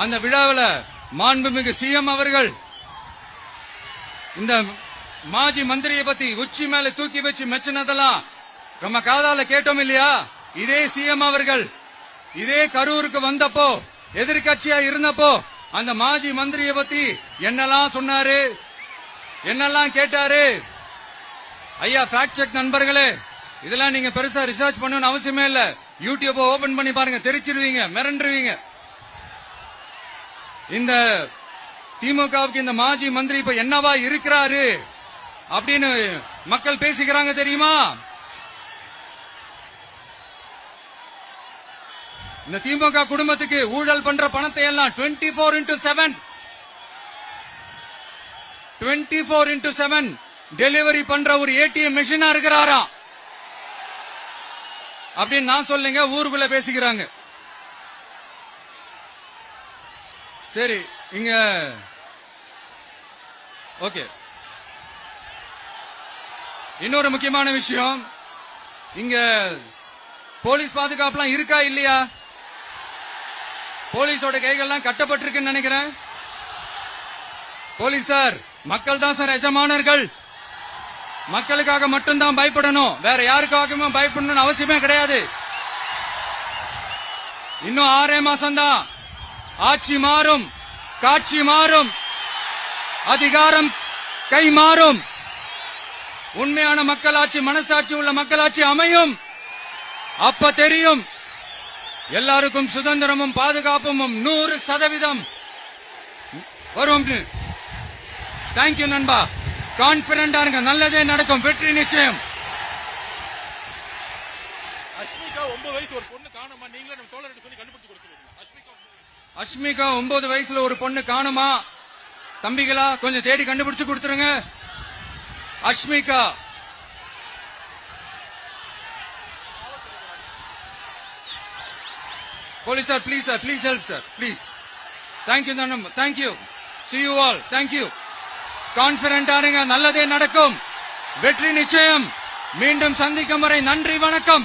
அந்த விழாவில் மாண்புமிகு சிஎம் அவர்கள் இந்த மாஜி மந்திரியை பத்தி உச்சி மேல தூக்கி வச்சு மெச்சினதெல்லாம் நம்ம காதால கேட்டோம் இல்லையா? இதே சிஎம் அவர்கள் இதே கரூருக்கு வந்தப்போ எதிர்கட்சியா இருந்தப்போ அந்த மாஜி மந்திரியை பத்தி என்னெல்லாம் சொன்னாரு, என்னெல்லாம் கேட்டாரு. ஐயா ஃபேக்ட் செக் நண்பர்களே, இதெல்லாம் நீங்க பெருசா ரிசர்ச் பண்ணணும்னு அவசியமே இல்ல. யூடியூப் ஓபன் பண்ணி பாருங்க, தெரிச்சிருவீங்க, மிரண்டுருவீங்க. இந்த திமுகவுக்கு இந்த மாஜி மந்திரி இப்ப என்னவா இருக்கிறாரு அப்படின்னு மக்கள் பேசிக்கிறாங்க தெரியுமா? இந்த திமுக குடும்பத்துக்கு ஊழல் பண்ற பணத்தை எல்லாம் 24x7 டெலிவரி பண்ற ஒரு ஏடிஎம் மெஷினா இருக்கிறாராம் அப்படின்னு நான் சொல்லுங்க, ஊருக்குள்ள பேசிக்கிறாங்க. சரி, இங்க ஓகே. இன்னொரு முக்கியமான விஷயம், இங்க போலீஸ் பாதுகாப்புலாம் இருக்கா இல்லையா? போலீஸோட கைகள்லாம் கட்டப்பட்டிருக்குன்னு நினைக்கிறேன். போலீசார் மக்கள் தான் சார் எஜமானர்கள். மக்களுக்காக மட்டும்தான் பயப்படணும், வேற யாருக்காகவும் பயப்படணும்னு அவசியமே கிடையாது. இன்னும் 6 மாசம் தான். ஆட்சி மாறும், காட்சி மாறும், அதிகாரம் கை மாறும். உண்மையான மக்களாட்சி, மனசாட்சி உள்ள மக்களாட்சி அமையும். அப்ப தெரியும் எல்லாருக்கும் சுதந்திரமும் பாதுகாப்பும் 100% வரும். தேங்க்யூ நண்பா. கான்பிடண்டா இருங்க, நல்லதே நடக்கும், வெற்றி நிச்சயம். அஷ்மிகா 9 வயசு ஒரு பொண்ணு காணுமா? நீங்களே நம்ம தோழர்கிட்ட சொல்லி கண்டுபிடிச்சு கொடுத்துருங்க. அஷ்மிகா 9 வயசுல ஒரு பொண்ணு காணுமா? தம்பிகளா கொஞ்சம் தேடி கண்டுபிடிச்சு கொடுத்துருங்க. Ashmika police sir, please help sir, please. Thank you Nanam, thank you, see you all, thank you. கான்பிடண்டா இருங்க, நல்லதே நடக்கும், வெற்றி நிச்சயம். மீண்டும் சந்திக்கும் வரை நன்றி, வணக்கம்.